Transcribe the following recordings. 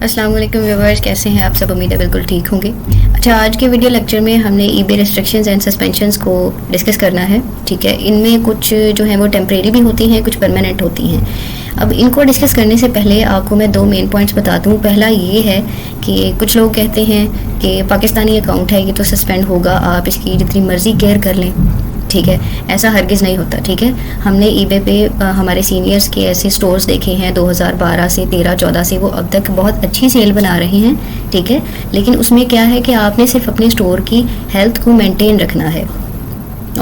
अस्सलाम वालेकुम व्यूअर्स, कैसे हैं आप सब? उम्मीद है बिल्कुल ठीक होंगे। अच्छा, आज के वीडियो लेक्चर में हमने ईबे रिस्ट्रिक्शंस एंड सस्पेंशंस को डिस्कस करना है। ठीक है, इनमें कुछ जो है वो टेम्परेरी भी होती हैं, कुछ परमानेंट होती हैं। अब इनको डिस्कस करने से पहले आपको मैं दो मेन पॉइंट्स बता दूं। पहला ये है कि कुछ लोग कहते हैं कि पाकिस्तानी अकाउंट है ये तो सस्पेंड होगा, आप इसकी जितनी मर्ज़ी केयर कर लें। ठीक है, ऐसा हरगिज़ नहीं होता। ठीक है, हमने ईबे पे हमारे सीनियर्स के ऐसे स्टोर्स देखे हैं 2012 से 13-14 से, वो अब तक बहुत अच्छी सेल बना रहे हैं। ठीक है, लेकिन उसमें क्या है कि आपने सिर्फ अपने स्टोर की हेल्थ को मेंटेन रखना है।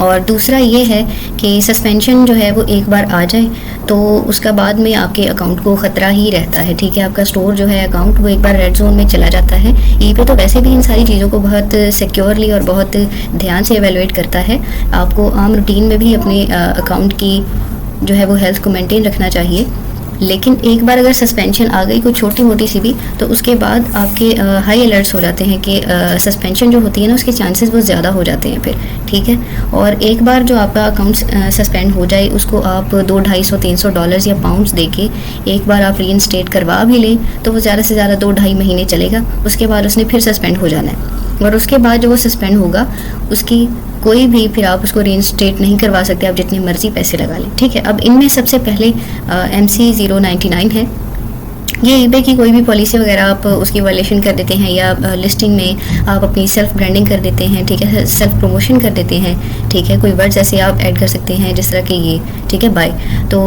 और दूसरा ये है कि सस्पेंशन जो है वो एक बार आ जाए तो उसका बाद में आपके अकाउंट को ख़तरा ही रहता है। ठीक है, आपका स्टोर जो है अकाउंट वो एक बार रेड जोन में चला जाता है। ईबे तो वैसे भी इन सारी चीज़ों को बहुत सिक्योरली और बहुत ध्यान से एवेलुएट करता है। आपको आम रूटीन में भी अपने अकाउंट की जो है वो हेल्थ को मेंटेन रखना चाहिए। लेकिन एक बार अगर सस्पेंशन आ गई कोई छोटी मोटी सी भी, तो उसके बाद आपके हाई अलर्ट्स हो जाते हैं कि सस्पेंशन जो होती है ना उसके चांसेस बहुत ज़्यादा हो जाते हैं फिर। ठीक है, और एक बार जो आपका अकाउंट सस्पेंड हो जाए उसको आप $200-250-300 या पाउंड्स देके एक बार आप रीइंस्टेट करवा भी लें तो वो ज़्यादा से ज़्यादा 2-2.5 महीने चलेगा। उसके बाद उसने फिर सस्पेंड हो जाना है, और उसके बाद जो वो सस्पेंड होगा उसकी कोई भी फिर आप उसको रीइंस्टेट नहीं करवा सकते, आप जितनी मर्जी पैसे लगा लें। ठीक है, अब इनमें सबसे पहले MC099 है। ये ईबे की कोई भी पॉलिसी वगैरह आप उसकी वायलेशन कर देते हैं या लिस्टिंग में आप अपनी सेल्फ ब्रांडिंग कर देते हैं। ठीक है, सेल्फ प्रमोशन कर देते हैं। ठीक है, कोई वर्ड्स ऐसे आप ऐड कर सकते हैं जिस तरह के ये, ठीक है, बाय। तो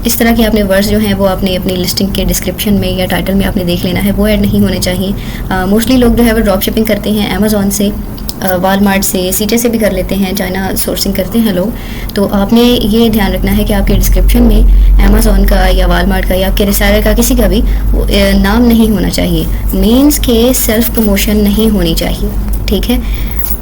इस तरह के आपने वर्ड्स जो हैं वो आपने अपनी लिस्टिंग के डिस्क्रिप्शन में या टाइटल में आपने देख लेना है, वो ऐड नहीं होने चाहिए। मोस्टली लोग जो है वो ड्रॉप शिपिंग करते हैं अमेज़ॉन से, वालमार्ट से, सीटे से भी कर लेते हैं, चाइना सोर्सिंग करते हैं लोग। तो आपने ये ध्यान रखना है कि आपके डिस्क्रिप्शन में अमेज़ॉन का या वालमार्ट का या आपके रिसाइलर का किसी का भी नाम नहीं होना चाहिए। मीन्स के सेल्फ प्रमोशन नहीं होनी चाहिए। ठीक है,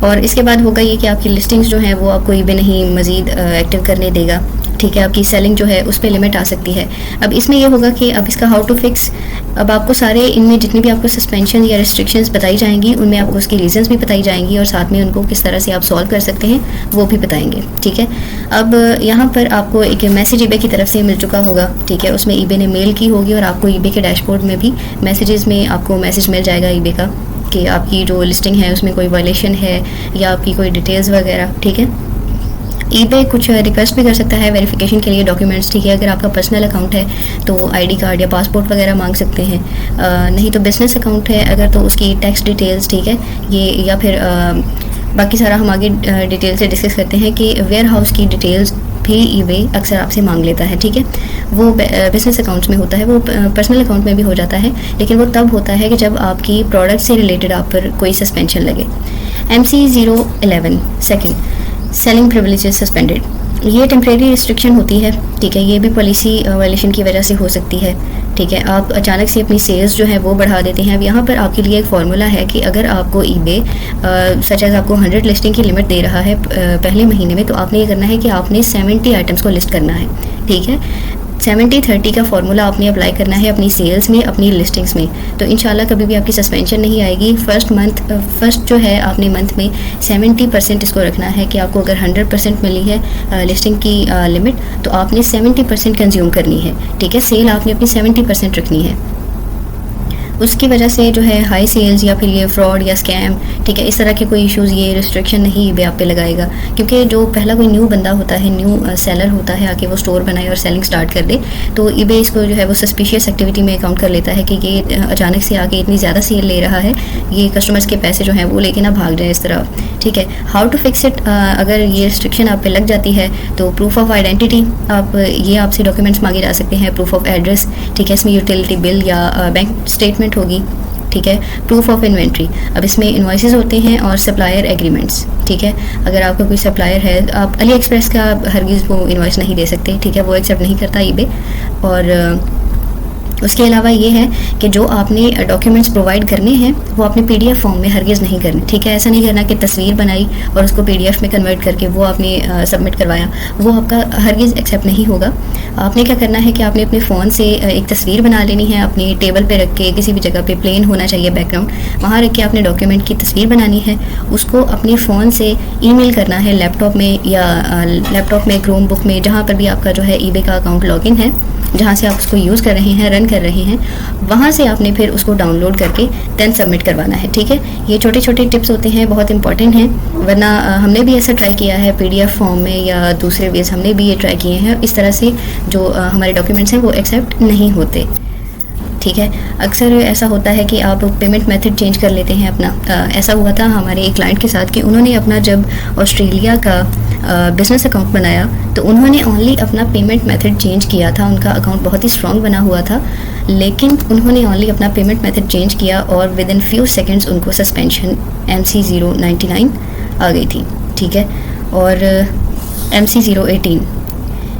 और इसके बाद होगा ये कि आपकी लिस्टिंग्स जो हैं वो आपको ईबे नहीं मज़ीद एक्टिव करने देगा। ठीक है, आपकी सेलिंग जो है उस पर लिमिट आ सकती है। अब इसमें ये होगा कि अब इसका हाउ टू फिक्स, अब आपको सारे इनमें जितनी भी आपको सस्पेंशन या रिस्ट्रिक्शंस बताई जाएंगी उनमें आपको उसकी रीजंस भी बताई जाएंगी और साथ में उनको किस तरह से आप सॉल्व कर सकते हैं वो भी बताएंगे। ठीक है, अब यहाँ पर आपको एक मैसेज ईबे की तरफ से मिल चुका होगा। ठीक है, उसमें ईबे ने मेल की होगी और आपको ईबे के डैशबोर्ड में भी मैसेजेस में आपको मैसेज मिल जाएगा ईबे का कि आपकी जो लिस्टिंग है उसमें कोई वायलेशन है या आपकी कोई डिटेल्स वगैरह। ठीक है, ईबे कुछ रिक्वेस्ट भी कर सकता है वेरिफिकेशन के लिए डॉक्यूमेंट्स। ठीक है, अगर आपका पर्सनल अकाउंट है तो आईडी कार्ड या पासपोर्ट वगैरह मांग सकते हैं। नहीं तो बिजनेस अकाउंट है अगर तो उसकी टैक्स डिटेल्स, ठीक है, ये या फिर बाकी सारा हम आगे डिटेल से डिस्कस करते हैं कि वेयर हाउस की डिटेल्स भी ईबे अक्सर आपसे मांग लेता है। ठीक है, वो बिजनेस अकाउंट्स में होता है, वो पर्सनल अकाउंट में भी हो जाता है, लेकिन वो तब होता है कि जब आपकी प्रोडक्ट से रिलेटेड आप पर कोई सस्पेंशन लगे। MC011 second, selling privileges suspended, ये टेम्परेरी रिस्ट्रिक्शन होती है। ठीक है, ये भी पॉलिसी वायलेशन की वजह से हो सकती है। ठीक है, आप अचानक से अपनी सेल्स जो है वो बढ़ा देते हैं। अब यहाँ पर आपके लिए एक फार्मूला है कि अगर आपको ईबे सच एज आपको 100 लिस्टिंग की लिमिट दे रहा है पहले महीने में, तो आपने ये करना है कि आपने 70 आइटम्स को लिस्ट करना है। ठीक है, 70-30 का फार्मूला आपने अप्लाई करना है अपनी सेल्स में, अपनी लिस्टिंग्स में, तो इंशाल्लाह कभी भी आपकी सस्पेंशन नहीं आएगी। फर्स्ट जो है आपने मंथ में 70% इसको रखना है कि आपको अगर 100% मिली है लिस्टिंग की लिमिट तो आपने 70% कंज्यूम करनी है। ठीक है, सेल आपने अपनी 70% रखनी है। उसकी वजह से जो है हाई सेल्स या फिर ये फ्रॉड या स्कैम, ठीक है, इस तरह के कोई इश्यूज़ ये रिस्ट्रिक्शन नहीं ईबे आप पे लगाएगा। क्योंकि जो पहला कोई न्यू बंदा होता है, न्यू सेलर होता है, आके वो स्टोर बनाए और सेलिंग स्टार्ट कर दे, तो ईबे इसको जो है वो सस्पिशियस एक्टिविटी में काउंट कर लेता है कि ये अचानक से आके इतनी ज़्यादा सेल ले रहा है, ये कस्टमर्स के पैसे जो हैं वो लेके ना भाग जाए इस तरह। ठीक है, हाउ टू फिक्स इट, अगर ये रिस्ट्रिक्शन आप पे लग जाती है तो प्रूफ ऑफ आइडेंटिटी, आप ये आपसे डॉक्यूमेंट्स मांगे जा सकते हैं, प्रूफ ऑफ एड्रेस। ठीक है, इसमें यूटिलिटी बिल या बैंक स्टेटमेंट होगी। ठीक है, प्रूफ ऑफ इन्वेंट्री, अब इसमें इन्वॉइसेस होते हैं और सप्लायर एग्रीमेंट्स। ठीक है, अगर आपका कोई सप्लायर है, आप अली एक्सप्रेस का हरगिज़ वो इन्वॉइस नहीं दे सकते। ठीक है, वो एक्सेप्ट नहीं करता ईबे। और उसके अलावा ये है कि जो आपने डॉक्यूमेंट्स प्रोवाइड करने हैं वो आपने PDF फॉर्म में हरगिज़ नहीं करने। ठीक है, ऐसा नहीं करना कि तस्वीर बनाई और उसको PDF में कन्वर्ट करके वो आपने सबमिट करवाया, वो आपका हरगिज़ एक्सेप्ट नहीं होगा। आपने क्या करना है कि आपने अपने फ़ोन से एक तस्वीर बना लेनी है, अपनी टेबल पे रख के, किसी भी जगह पे प्लेन होना चाहिए बैकग्राउंड, वहाँ रख के आपने डॉक्यूमेंट की तस्वीर बनानी है, उसको अपने फ़ोन से ईमेल करना है लैपटॉप में या लैपटॉप में क्रोम बुक में, जहाँ पर भी आपका जो है ईबे का अकाउंट लॉगिन है, जहाँ से आप उसको यूज़ कर रहे हैं, रन कर रहे हैं, वहाँ से आपने फिर उसको डाउनलोड करके देन सबमिट करवाना है। ठीक है, ये छोटे छोटे टिप्स होते हैं, बहुत इंपॉर्टेंट हैं, वरना हमने भी ऐसा ट्राई किया है PDF फॉर्म में या दूसरे वेज हमने भी ये ट्राई किए हैं। इस तरह से जो हमारे डॉक्यूमेंट्स हैं वो एक्सेप्ट नहीं होते। ठीक है, अक्सर ऐसा होता है कि आप पेमेंट मेथड चेंज कर लेते हैं अपना। ऐसा हुआ था हमारे एक क्लाइंट के साथ कि उन्होंने अपना जब ऑस्ट्रेलिया का बिज़नेस अकाउंट बनाया तो उन्होंने ओनली अपना पेमेंट मेथड चेंज किया था। उनका अकाउंट बहुत ही स्ट्रॉन्ग बना हुआ था, लेकिन उन्होंने ओनली अपना पेमेंट मेथड चेंज किया और विद इन फ्यू सेकेंड्स उनको सस्पेंशन MC099 आ गई थी। ठीक है, और MC018,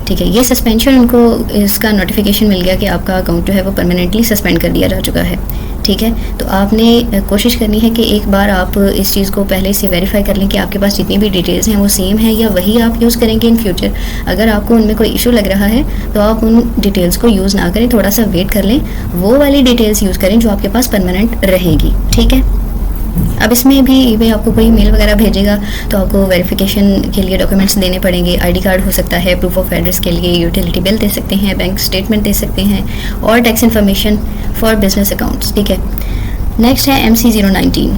ठीक है, ये सस्पेंशन उनको इसका नोटिफिकेशन मिल गया कि आपका अकाउंट जो है वो परमानेंटली सस्पेंड कर दिया जा चुका है। ठीक है, तो आपने कोशिश करनी है कि एक बार आप इस चीज़ को पहले से वेरीफाई कर लें कि आपके पास जितनी भी डिटेल्स हैं वो सेम है या वही आप यूज़ करेंगे इन फ्यूचर। अगर आपको उनमें कोई इशू लग रहा है तो आप उन डिटेल्स को यूज़ ना करें, थोड़ा सा वेट कर लें, वो वाली डिटेल्स यूज़ करें जो आपके पास परमानेंट रहेगी। ठीक है, अब इसमें भी eBay आपको कोई मेल वगैरह भेजेगा तो आपको वेरिफिकेशन के लिए डॉक्यूमेंट्स देने पड़ेंगे। ID कार्ड हो सकता है, प्रूफ ऑफ एड्रेस के लिए यूटिलिटी बिल दे सकते हैं, बैंक स्टेटमेंट दे सकते हैं और tax information for business accounts. ठीक है, नेक्स्ट है MC019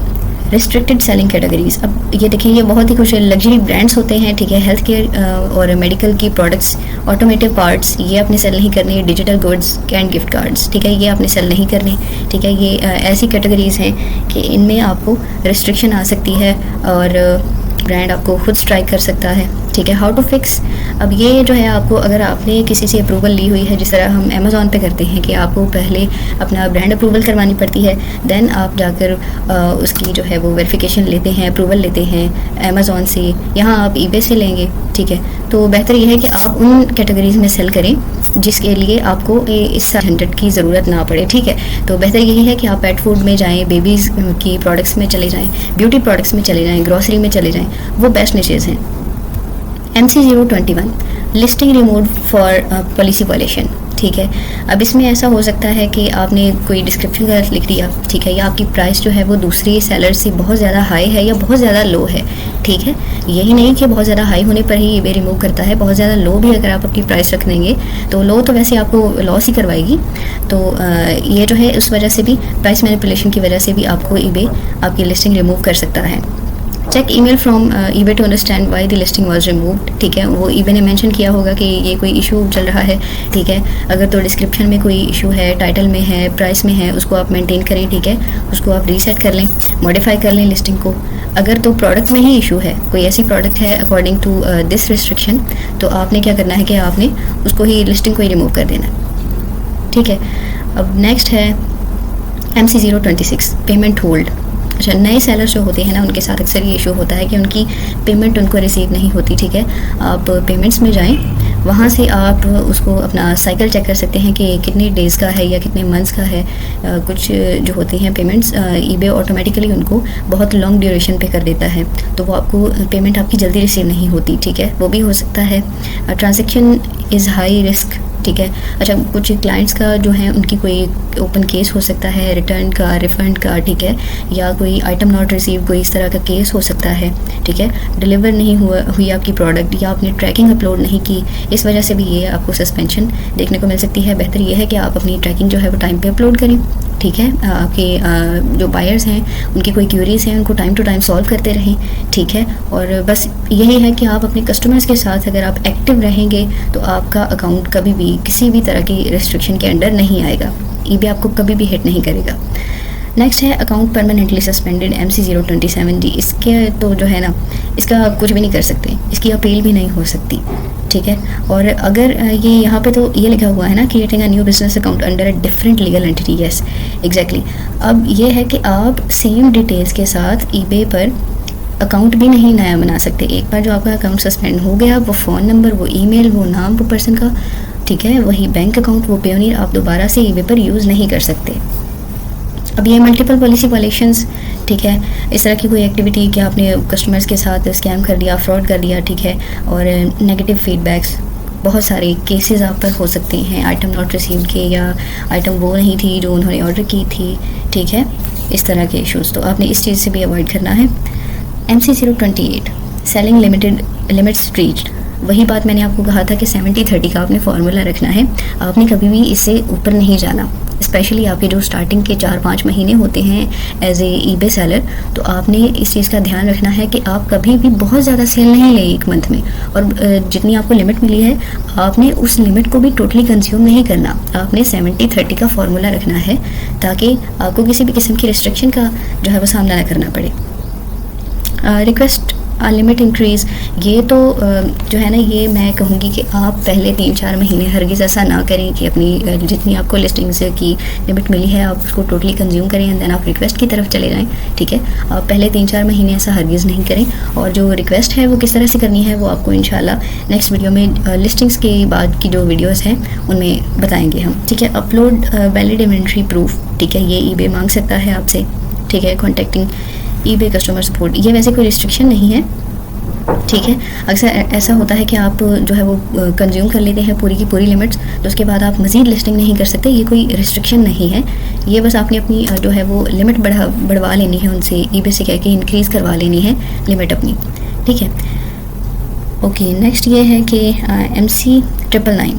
रिस्ट्रिक्टेड सेलिंग कैटेगरीज। अब ये देखिए, ये बहुत ही कुछ लग्जरी ब्रांड्स होते हैं। ठीक है, हेल्थ केयर और मेडिकल की प्रोडक्ट्स, ऑटोमेटिव पार्ट्स, ये आपने सेल नहीं करनी। Digital goods and gift cards, ठीक है, ये आपने सेल नहीं करनी। ठीक है, ये ऐसी कैटेगरीज हैं कि इनमें आपको रिस्ट्रिक्शन आ सकती है और ब्रांड आपको खुद स्ट्राइक कर सकता है। ठीक है, हाउ टू फिक्स, अब ये जो है आपको, अगर आपने किसी से अप्रूवल ली हुई है, जिस तरह हम अमेज़ॉन पे करते हैं कि आपको पहले अपना ब्रांड अप्रूवल करवानी पड़ती है, देन आप जाकर उसकी जो है वो वेरिफिकेशन लेते हैं, अप्रूवल लेते हैं अमेज़ॉन से, यहाँ आप eBay से लेंगे। ठीक है, तो बेहतर ये है कि आप उन कैटेगरीज में सेल करें जिसके लिए आपको इस झंझट की ज़रूरत ना पड़े। ठीक है, तो बेहतर यही है कि आप पेट फूड में जाएँ, बेबीज़ की प्रोडक्ट्स में चले जाएँ, ब्यूटी प्रोडक्ट्स में चले जाएँ, ग्रॉसरी में चले जाएँ, वो बेस्ट निशेज़ हैं। MC021 listing remove for policy violation. ठीक है, अब इसमें ऐसा हो सकता है कि आपने कोई डिस्क्रिप्शन गलत लिख दिया, ठीक है, या आपकी प्राइस जो है वो दूसरी सेलर से बहुत ज़्यादा हाई है या बहुत ज़्यादा लो है। ठीक है, यही नहीं कि बहुत ज़्यादा हाई होने पर ही eBay रिमूव करता है, बहुत ज़्यादा लो भी अगर आप अपनी प्राइस रख देंगे तो लो तो वैसे आपको लॉस ही करवाएगी। तो ये जो है उस वजह से भी, प्राइस मैनिपुलेशन की वजह से भी आपको eBay आपकी लिस्टिंग रिमूव कर सकता है। Check email from eBay to understand why the listing was removed. ठीक है, वो eBay ने मेंशन किया होगा कि ये कोई इशू चल रहा है। ठीक है, अगर तो डिस्क्रिप्शन में कोई इशू है, टाइटल में है, प्राइस में है, उसको आप मेंटेन करें। ठीक है, उसको आप रीसेट कर लें, मॉडिफाई कर लें लिस्टिंग को। अगर तो प्रोडक्ट में ही इशू है, कोई ऐसी प्रोडक्ट है अकॉर्डिंग टू दिस रिस्ट्रिक्शन, तो आपने क्या करना है कि आपने उसको ही, लिस्टिंग को ही रिमूव कर देना है। ठीक है, अब नेक्स्ट है MC026 पेमेंट होल्ड। अच्छा, नए सेलर्स जो होते हैं ना, उनके साथ अक्सर ये इशू होता है कि उनकी पेमेंट उनको रिसीव नहीं होती। ठीक है, आप पेमेंट्स में जाएं, वहाँ से आप उसको अपना साइकिल चेक कर सकते हैं कि कितने डेज़ का है या कितने मंथ्स का है। कुछ जो होती हैं पेमेंट्स, eBay ऑटोमेटिकली उनको बहुत लॉन्ग ड्यूरेशन पे कर देता है, तो वो आपको पेमेंट आपकी जल्दी रिसीव नहीं होती। ठीक है, वो भी हो सकता है। Transaction is high risk. ठीक है, अच्छा, कुछ क्लाइंट्स का जो है उनकी कोई ओपन केस हो सकता है, रिटर्न का, रिफ़ंड का। ठीक है, या कोई आइटम नॉट रिसीव, कोई इस तरह का केस हो सकता है। ठीक है, डिलीवर नहीं हुई आपकी प्रोडक्ट, या आपने ट्रैकिंग अपलोड नहीं की, इस वजह से भी ये आपको सस्पेंशन देखने को मिल सकती है। बेहतर ये है कि आप अपनी ट्रैकिंग जो है वो टाइम पे अपलोड करें। ठीक है, आपके जो बायर्स हैं उनकी कोई क्यूरीज हैं उनको टाइम टू टाइम सॉल्व करते रहें। ठीक है, और बस यही है कि आप अपने कस्टमर्स के साथ अगर आप एक्टिव रहेंगे तो आपका अकाउंट कभी भी किसी भी तरह की रिस्ट्रिक्शन के अंडर नहीं आएगा, eBay आपको कभी भी हिट नहीं करेगा। नेक्स्ट है अकाउंट परमानेंटली सस्पेंडेड MC027D। इसके तो जो है ना, इसका कुछ भी नहीं कर सकते, इसकी अपील भी नहीं हो सकती। ठीक है, और अगर ये यहाँ पे तो ये लिखा हुआ है ना, creating a new business account under a different legal entity. Yes, exactly. अब ये है कि आप सेम डिटेल्स के साथ eBay पर अकाउंट भी नहीं नया बना सकते। एक बार जो आपका अकाउंट सस्पेंड हो गया, वो फ़ोन नंबर, वो ईमेल, वो नाम, वो पर्सन का, ठीक है, वही बैंक अकाउंट, वो पेयोनियर आप दोबारा से eBay पर यूज़ नहीं कर सकते। अब ये मल्टीपल पॉलिसी वायलेशंस, ठीक है, इस तरह की कोई एक्टिविटी कि आपने कस्टमर्स के साथ स्कैम कर दिया, फ्रॉड कर दिया, ठीक है, और नेगेटिव फीडबैक्स, बहुत सारे केसेस आप पर हो सकते हैं आइटम नॉट रिसीव्ड के, या आइटम वो नहीं थी जो उन्होंने ऑर्डर की थी। ठीक है, इस तरह के इश्यूज़ तो आपने इस चीज़ से भी अवॉइड करना है। MC028 selling limited limits reached. वही बात मैंने आपको कहा था कि 70-30 का आपने फार्मूला रखना है। आपने कभी भी इससे ऊपर नहीं जाना। स्पेशली आपके जो स्टार्टिंग के 4-5 महीने होते हैं एज ए ईबे सेलर, तो आपने इस चीज़ का ध्यान रखना है कि आप कभी भी बहुत ज़्यादा सेल नहीं लें एक मंथ में, और जितनी आपको लिमिट मिली है आपने उस लिमिट को भी टोटली कंज्यूम नहीं करना। आपने 70-30 का फार्मूला रखना है ताकि आपको किसी भी किस्म की रिस्ट्रिक्शन का जो है वो सामना ना करना पड़े। रिक्वेस्ट लिमिट इंक्रीज़, ये तो जो है ना, ये मैं कहूँगी कि आप पहले 3-4 महीने हरगिज़ ऐसा ना करें कि अपनी जितनी आपको लिस्टिंग्स की लिमिट मिली है आप उसको टोटली कंज्यूम करें एंड देन आप रिक्वेस्ट की तरफ चले जाएं। ठीक है, आप पहले 3-4 महीने ऐसा हरगिज़ नहीं करें। और जो रिक्वेस्ट है वो किस तरह से करनी है वो आपको इंशाल्लाह नेक्स्ट वीडियो में लिस्टिंग्स के बाद की जो वीडियोज़ हैं उनमें बताएँगे हम। ठीक है, अपलोड वैलिड इन्वेंट्री प्रूफ, ठीक है, ये ईबे मांग सकता है आपसे। ठीक है, कॉन्टेक्टिंग ईबे कस्टमर सपोर्ट, ये वैसे कोई रिस्ट्रिक्शन नहीं है। ठीक है, अक्सर ऐसा होता है कि आप जो है वो कंज्यूम कर लेते हैं पूरी की पूरी लिमिट्स, तो उसके बाद आप मज़ीद लिस्टिंग नहीं कर सकते। ये कोई रिस्ट्रिक्शन नहीं है, ये बस आपने अपनी जो है वो लिमिट बढ़वा लेनी है, उनसे ईबे से कह के इंक्रीज़ करवा लेनी है लिमिट अपनी। ठीक है, ओके, नेक्स्ट ये है कि MC999।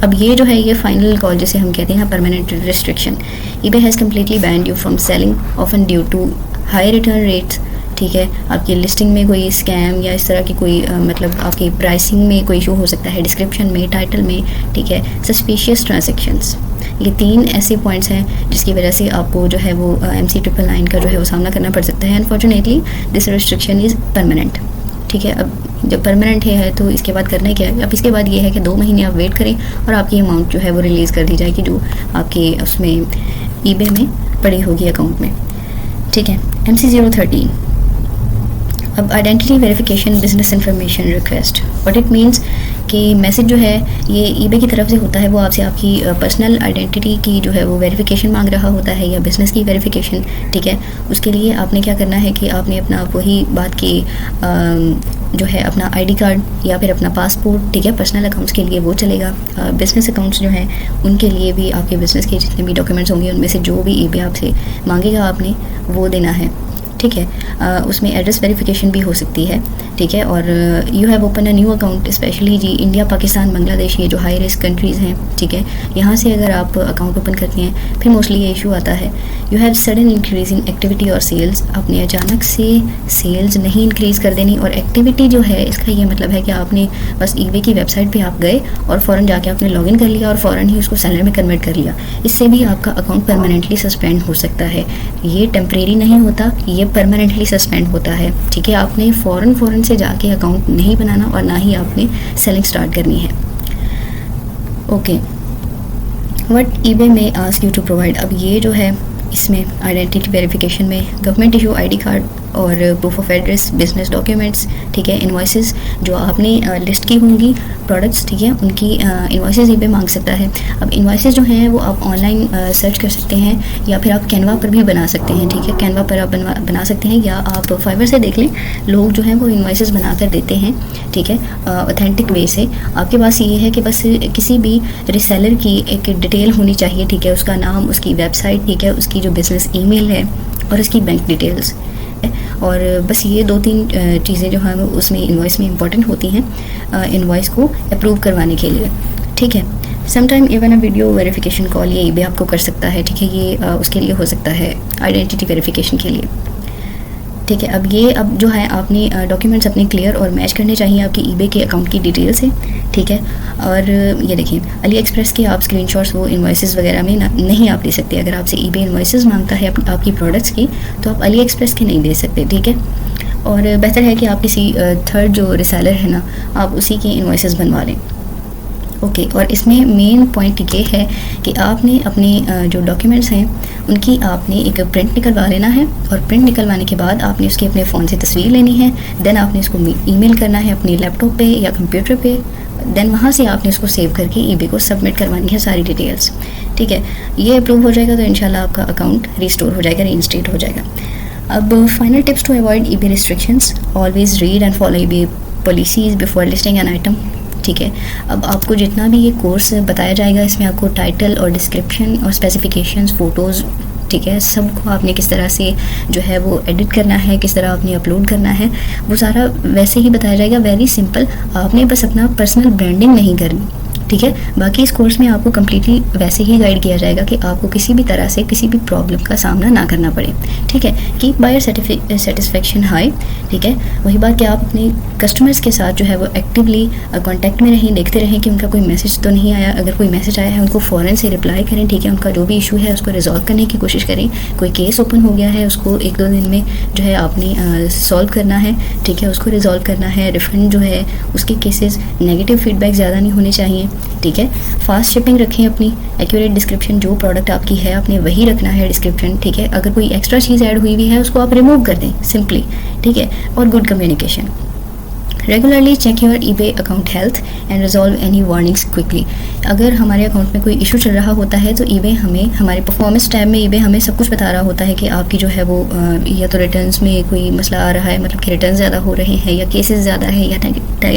अब ये जो है ये फाइनल कॉल जिसे हम कहते हैं permanent restriction. EBay has completely banned you from selling often due to high return rates. ठीक है, आपकी लिस्टिंग में कोई स्कैम या इस तरह की कोई मतलब आपकी प्राइसिंग में कोई इशू हो सकता है, डिस्क्रिप्शन में, टाइटल में। ठीक है, सस्पिशियस ट्रांजैक्शंस, ये 3 ऐसे पॉइंट्स हैं जिसकी वजह से आपको जो है वो MC999 का जो है वो सामना करना पड़ सकता है। Unfortunately this restriction is permanent. ठीक है, अब जब परमानेंट है तो इसके बाद करना क्या है? अब इसके बाद ये है कि 2 महीने आप वेट करें और आपकी अमाउंट जो है वो रिलीज़ कर दी जाएगी जो आपके उसमें ईबे में पड़ी होगी अकाउंट में। ठीक है, MC013। अब identity verification business information request, what it means कि मैसेज जो है ये ईबे की तरफ से होता है, वो आपसे आपकी पर्सनल आइडेंटिटी की जो है वो वेरिफिकेशन मांग रहा होता है या बिज़नेस की वेरिफिकेशन। ठीक है, उसके लिए आपने क्या करना है कि आपने अपना वही बात की जो है अपना ID कार्ड या फिर अपना पासपोर्ट। ठीक है, पर्सनल अकाउंट्स के लिए वो चलेगा। बिज़नेस अकाउंट्स जो हैं उनके लिए भी आपके बिज़नेस के जितने भी डॉक्यूमेंट्स होंगे उनमें से जो भी ईबे आपसे मांगेगा आपने वो देना है। ठीक है, उसमें एड्रेस वेरिफिकेशन भी हो सकती है। ठीक है, और you have open a new account, specially जी इंडिया, पाकिस्तान, बांग्लादेश, ये जो हाई रिस्क कंट्रीज़ हैं। ठीक है, यहाँ से अगर आप अकाउंट ओपन करते हैं फिर मोस्टली ये इशू आता है, you have sudden increase in activity और सेल्स। आपने अचानक से सेल्स नहीं इंक्रीज़ कर देनी, और एक्टिविटी जो है इसका ये मतलब है कि आपने बस ईबे की वेबसाइट पर आप गए और फ़ौरन जाके आपने लॉगिन कर लिया और फ़ौरन ही उसको सेलर में कन्वर्ट कर लिया। इससे भी आपका अकाउंट परमानेंटली सस्पेंड हो सकता है। ये टेम्परेरी नहीं होता, ये परमानेंटली सस्पेंड होता है। ठीक है, आपने फ़ौरन से जाके अकाउंट नहीं बनाना और ना ही आपने सेलिंग स्टार्ट करनी है। ओके, व्हाट ईबे में आस्क यू टू प्रोवाइड। अब ये जो है इसमें आइडेंटिटी वेरिफिकेशन में गवर्नमेंट इशू ID कार्ड और proof of address, business documents. ठीक है, इनवॉइसेस जो आपने लिस्ट की होंगी प्रोडक्ट्स, ठीक है, उनकी इनवॉइसेस ईबे मांग सकता है। अब इनवॉइसेस जो हैं वो आप ऑनलाइन सर्च कर सकते हैं या फिर आप कैनवा पर भी बना सकते हैं। ठीक है, कैनवा पर आप बना सकते हैं या आप फाइवर से देख लें, लोग जो हैं वो इनवॉइसेस बना कर देते हैं। ठीक है, ऑथेंटिक वे से। आपके पास ये है कि बस किसी भी रिसेलर की एक डिटेल होनी चाहिए। ठीक है, उसका नाम, उसकी वेबसाइट, ठीक है, उसकी जो बिज़नेस ईमेल है और उसकी बैंक डिटेल्स, और बस ये 2-3 चीज़ें जो हैं उसमें इनवॉइस में इंपॉर्टेंट होती हैं इनवॉइस को अप्रूव करवाने के लिए। ठीक है, sometime even a video verification call ये ईबे आपको कर सकता है। ठीक है, ये उसके लिए हो सकता है आइडेंटिटी वेरिफिकेशन के लिए। ठीक है, अब जो है आपने डॉक्यूमेंट्स अपने क्लियर और मैच करने चाहिए आपकी ईबे के अकाउंट की डिटेल से। ठीक है, और ये देखिए अली एक्सप्रेस के आप स्क्रीनशॉट्स वो इनवॉइसेस वगैरह में नहीं आप दे सकते। अगर आपसे ईबे इनवॉइसेस मांगता है आपकी प्रोडक्ट्स की तो आप अली एक्सप्रेस के नहीं दे सकते। ठीक है, और बेहतर है कि आप किसी थर्ड जो रिसेलर है ना आप उसी की इनवॉइसेस बनवा लें। ओके, और इसमें मेन पॉइंट ये है कि आपने अपने जो डॉक्यूमेंट्स हैं उनकी आपने एक प्रिंट निकलवा लेना है, और प्रिंट निकलवाने के बाद आपने उसकी अपने फ़ोन से तस्वीर लेनी है। देन आपने इसको ईमेल करना है अपने लैपटॉप पे या कंप्यूटर पे। देन वहाँ से आपने उसको सेव करके ईबे को सबमिट करवानी है सारी डिटेल्स। ठीक है, ये अप्रूव हो जाएगा तो इंशाल्लाह आपका अकाउंट रिस्टोर हो जाएगा, रीइंस्टेट हो जाएगा। अब final tips to avoid eBay restrictions, always read and follow eBay policies before listing an item. ठीक है, अब आपको जितना भी ये कोर्स बताया जाएगा इसमें आपको टाइटल और डिस्क्रिप्शन और स्पेसिफिकेशंस, फ़ोटोज़ ठीक है, सबको आपने किस तरह से जो है वो एडिट करना है, किस तरह आपने अपलोड करना है, वो सारा वैसे ही बताया जाएगा। वेरी सिंपल, आपने बस अपना पर्सनल ब्रांडिंग नहीं करनी, ठीक है। बाकी इस कोर्स में आपको कम्प्लीटली वैसे ही गाइड किया जाएगा कि आपको किसी भी तरह से किसी भी प्रॉब्लम का सामना ना करना पड़े, ठीक है। कीप बायर सेटिस्फेक्शन हाई, ठीक है। वही बात कि आप अपने कस्टमर्स के साथ जो है वो एक्टिवली कांटेक्ट में रहें, देखते रहें कि उनका कोई मैसेज तो नहीं आया। अगर कोई मैसेज आया है उनको फ़ौरन से रिप्लाई करें, ठीक है। उनका जो भी इशू है उसको रिजॉल्व करने की कोशिश करें। कोई केस ओपन हो गया है उसको 1-2 दिन में जो है आपने सॉल्व करना है, ठीक है, उसको रिजॉल्व करना है। रिफंड जो है उसके केसेस नेगेटिव फीडबैक ज़्यादा नहीं होने चाहिए, ठीक है। फास्ट शिपिंग रखें अपनी, एक्यूरेट डिस्क्रिप्शन, जो प्रोडक्ट आपकी है आपने वही रखना है डिस्क्रिप्शन, ठीक है। अगर कोई एक्स्ट्रा चीज़ ऐड हुई है उसको आप रिमूव कर दें सिंपली, ठीक है। और good communication. Regularly check your eBay account health and resolve any warnings quickly. अगर हमारे अकाउंट में कोई इशू चल रहा होता है तो eBay हमें, हमारे परफॉर्मेंस टैब में eBay हमें सब कुछ बता रहा होता है कि आपकी जो है वो या तो रिटर्न्स में कोई मसला आ रहा है, मतलब कि रिटर्न ज़्यादा हो रहे हैं, या केसेस ज़्यादा है, या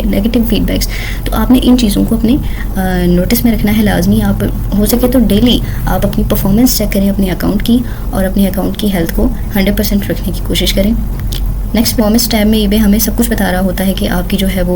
नेगेटिव फीडबैक्स। तो आपने इन चीज़ों को अपने नोटिस में रखना है लाजमी। आप हो सके तो डेली आप अपनी परफॉर्मेंस चेक करें अपने अकाउंट की, और अपने अकाउंट की हेल्थ को 100% रखने की कोशिश करें। नेक्स्ट परफॉर्मेंस टैब में eBay हमें सब कुछ बता रहा होता है कि आपकी जो है वो